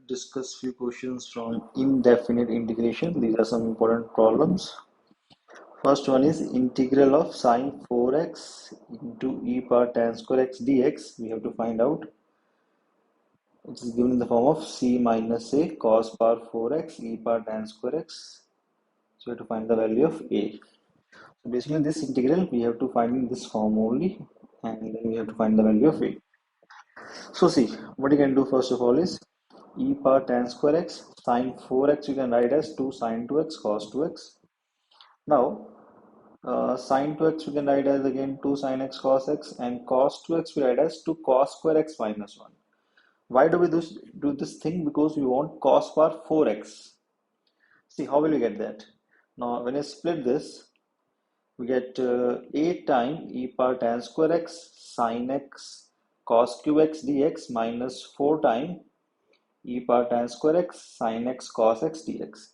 discuss few questions from indefinite integration. These are some important problems. First one is integral of sine 4x into e power tan square x dx. We have to find out. It is given in the form of c minus a cos power 4x e power tan square x. So we have to find the value of a. So basically this integral we have to find in this form only, and then we have to find the value of a. So see, what you can do first of all is e power tan square x sine 4x you can write as 2 sine 2x cos 2x. Now sine 2x we can write as again 2 sine x cos x, and cos 2x we write as 2 cos square x minus 1. Why do we do this thing? Because we want cos power 4x. See, how will we get that? Now when I split this, we get 8 times e power tan square x sine x cos cube x dx minus 4 times e power tan square x sine x cos x dx.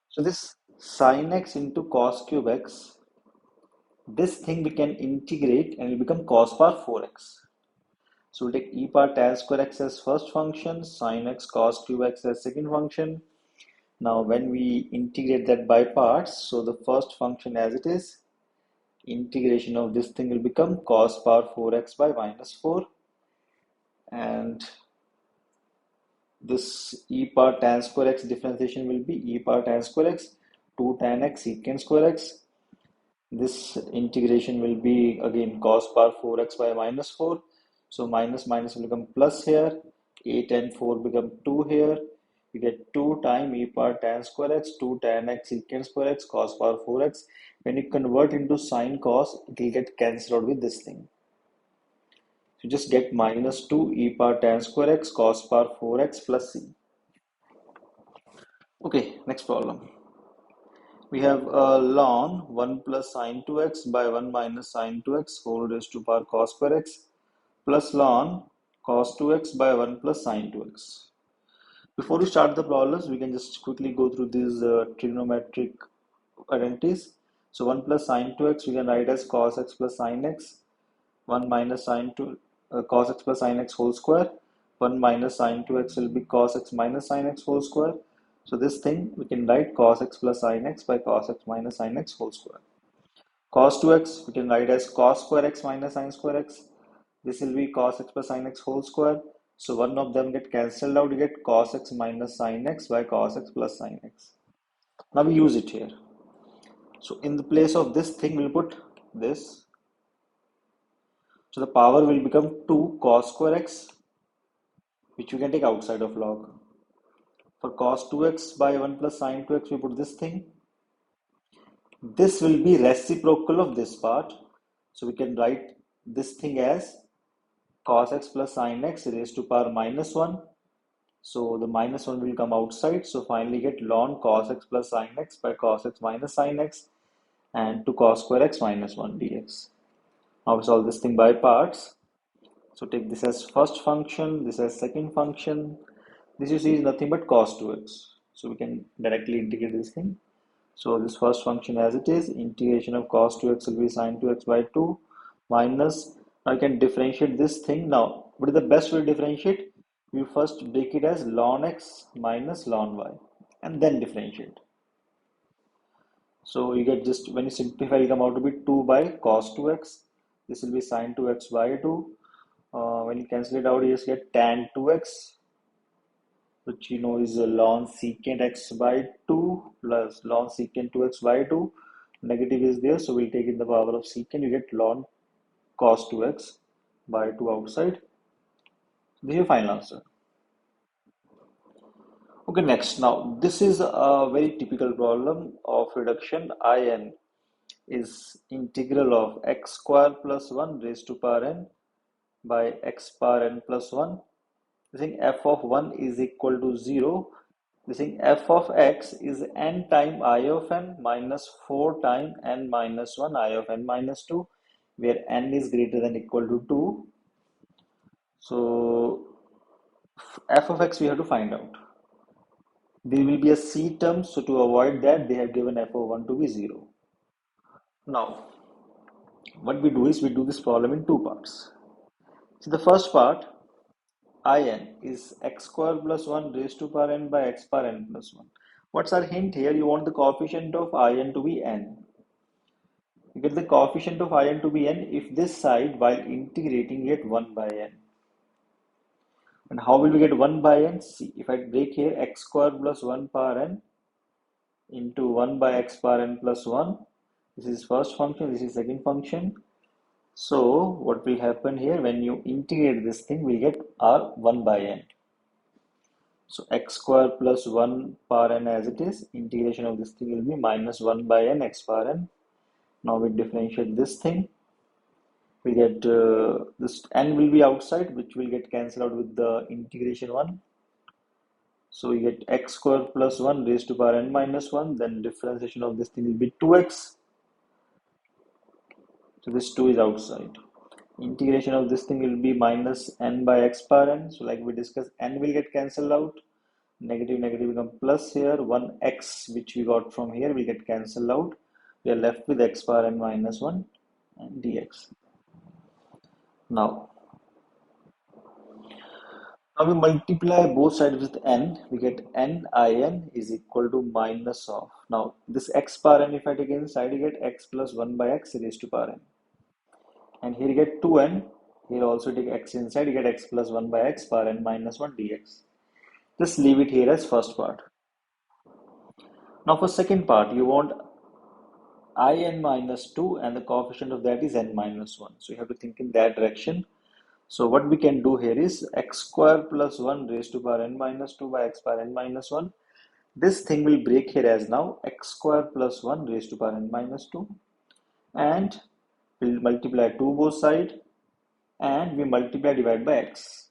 So this sine x into cos cube x, this thing we can integrate and it will become cos power 4x. So we'll take e power tan square x as first function, sine x cos cube x as second function. Now when we integrate that by parts, so the first function as it is, integration of this thing will become cos power 4x by minus 4, and this e power tan square x differentiation will be e power tan square x 2 tan x secant square x. This integration will be again cos power 4x by minus 4. So minus minus will become plus here. 8 and 4 become 2 here. You get 2 times e power tan square x 2 tan x secant square x cos power 4x. When you convert into sine cos, it will get cancelled out with this thing. So just get minus 2 e power tan square x cos power 4x plus c. Okay, next problem. We have ln 1 plus sine 2x by 1 minus sine 2x whole raised to power cos square x plus ln cos 2x by 1 plus sine 2x. Before we start the problems, we can just quickly go through these trigonometric identities. So 1 plus sine 2x we can write as cos x plus sine x. 1 minus sine 2 cos x plus sine x whole square. 1 minus sine 2x will be cos x minus sine x whole square. So this thing we can write cos x plus sine x by cos x minus sine x whole square. Cos 2x we can write as cos square x minus sine square x. This will be cos x plus sine x whole square. So one of them get cancelled out. You get cos x minus sine x by cos x plus sine x. Now we use it here. So in the place of this thing we'll put this. So the power will become 2 cos square x, which you can take outside of log. For cos 2x by 1 plus sine 2x, we put this thing. This will be reciprocal of this part. So we can write this thing as cos x plus sine x raised to power minus 1. So the minus 1 will come outside. So finally get ln cos x plus sine x by cos x minus sine x and 2 cos square x minus 1 dx. Now we solve this thing by parts. So take this as first function, this as second function. This you see is nothing but cos 2x. So we can directly integrate this thing. So this first function as it is, integration of cos 2x will be sin 2x by 2 minus, now I can differentiate this thing. Now, what is the best way to differentiate? We first break it as ln x minus ln y and then differentiate. So you get just, when you simplify, it come out to be 2 by cos 2x. This will be sin 2x by 2. When you cancel it out, you just get tan 2x, which you know is a ln secant x by 2 plus ln secant 2x by 2. Negative is there, so we'll take in the power of secant. You get ln cos 2x by 2 outside. This is your final answer. Okay, next. Now, this is a very typical problem of reduction. In is integral of x square plus 1 raised to power n by x power n plus 1. We think f of 1 is equal to 0. We think f of x is n time I of n minus 4 time n minus 1 I of n minus 2, where n is greater than equal to 2. So f of x we have to find out. There will be a c term, so to avoid that, they have given f of 1 to be 0. Now, what we do is we do this problem in two parts. So the first part, In is x square plus 1 raised to power n by x power n plus 1. What's our hint here? You want the coefficient of in to be n. You get the coefficient of in to be n if this side while integrating get 1 by n. And how will we get 1 by n? See, if I break here x square plus 1 power n into 1 by x power n plus 1. This is first function, this is second function. So what will happen here when you integrate this thing, we get our 1 by n. So x square plus 1 power n as it is, integration of this thing will be minus 1 by n x power n. Now we differentiate this thing. We get this n will be outside, which will get cancelled out with the integration 1. So we get x square plus 1 raised to power n minus 1. Then differentiation of this thing will be 2x. So this 2 is outside. Integration of this thing will be minus n by x power n. So like we discussed, n will get cancelled out. Negative negative become plus here. 1x which we got from here will get cancelled out. We are left with x power n minus 1 and dx. Now we multiply both sides with n. We get n in is equal to minus of. Now this x power n, if I take inside, you get x plus 1 by x raised to power n. And here you get 2n. Here also take x inside, you get x plus 1 by x power n minus 1 dx. Just leave it here as first part. Now for second part, you want in minus 2 and the coefficient of that is n minus 1. So you have to think in that direction. So what we can do here is x square plus 1 raised to power n minus 2 by x power n minus 1. This thing will break here as now x square plus 1 raised to power n minus 2. And we'll multiply 2 both sides. And we multiply divide by x.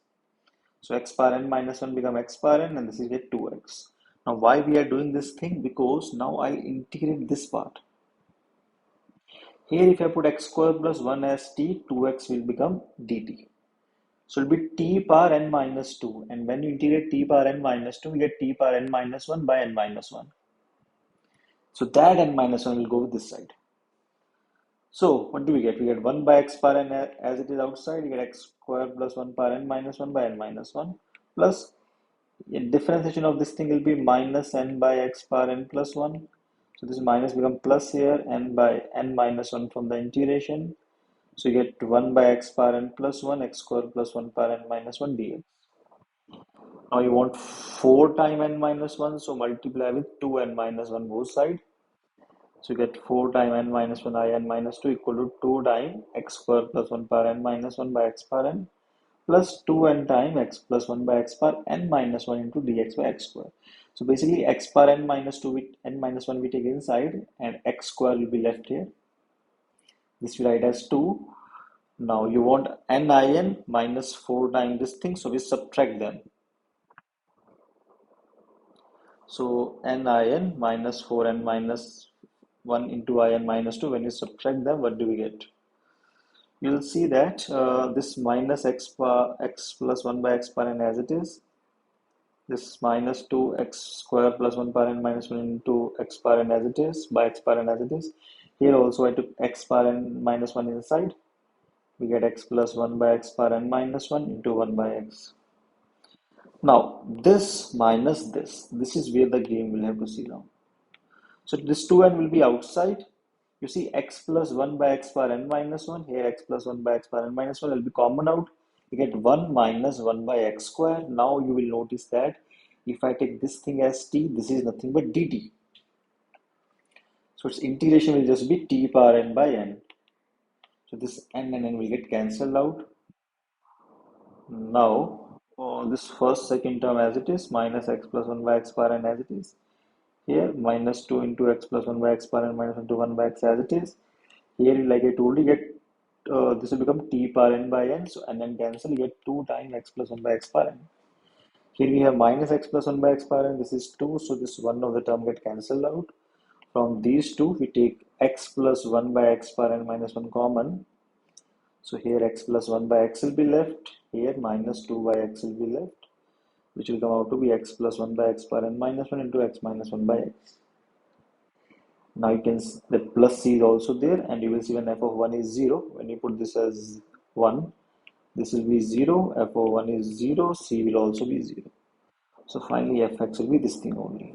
So x power n minus 1 become x power n and this is get 2x. Now why we are doing this thing? Because now I'll integrate this part. Here if I put x square plus 1 as t, 2x will become dt. So it will be t power n minus 2. And when you integrate t power n minus 2, you get t power n minus 1 by n minus 1. So that n minus 1 will go with this side. So what do we get? We get 1 by x power n as it is outside. You get x square plus 1 power n minus 1 by n minus 1 plus differentiation of this thing will be minus n by x power n plus 1. So this minus become plus here n by n minus 1 from the integration. So you get 1 by x power n plus 1 x square plus 1 power n minus 1 dx. Now you want 4 times n minus 1. So multiply with 2n minus 1 both sides. So you get 4 times n minus 1 in minus 2 equal to 2 times x square plus 1 power n minus 1 by x power n plus 2n times x plus 1 by x power n minus 1 into dx by x square. So basically x power n minus 2 with n minus 1 we take inside and x square will be left here. This we write as 2. Now you want in minus 4 times this thing, so we subtract them. So in minus 4n minus 1 into in minus 2, when you subtract them, what do we get? You'll see that this minus x plus 1 by x power n as it is. This minus 2x square plus 1 power n minus 1 into x power n as it is, by x power n as it is. Here also I took x power n minus 1 inside. We get x plus 1 by x power n minus 1 into 1 by x. Now this minus this is where the game will have to see now. So this 2n will be outside. You see x plus 1 by x power n minus 1. Here x plus 1 by x power n minus 1 will be common out. You get 1 minus 1 by x square. Now you will notice that if I take this thing as t, this is nothing but dt. So its integration will just be t power n by n. So this n and n will get cancelled out. Now this first second term as it is, minus x plus 1 by x power n as it is. Here minus 2 into x plus 1 by x power n minus 1 to 1 by x as it is. Here like I told you, get this will become t power n by n. So and then cancel, you get 2 times x plus 1 by x power n. Here we have minus x plus 1 by x power n. This is 2. So this one of the term get cancelled out. From these two, we take x plus 1 by x power n minus 1 common. So here x plus 1 by x will be left. Here minus 2 by x will be left, which will come out to be x plus 1 by x power n minus 1 into x minus 1 by x. Now you can see the plus c is also there, and you will see when f of 1 is 0, when you put this as 1, This will be 0, f of 1 is 0, c will also be 0. So finally fx will be this thing only.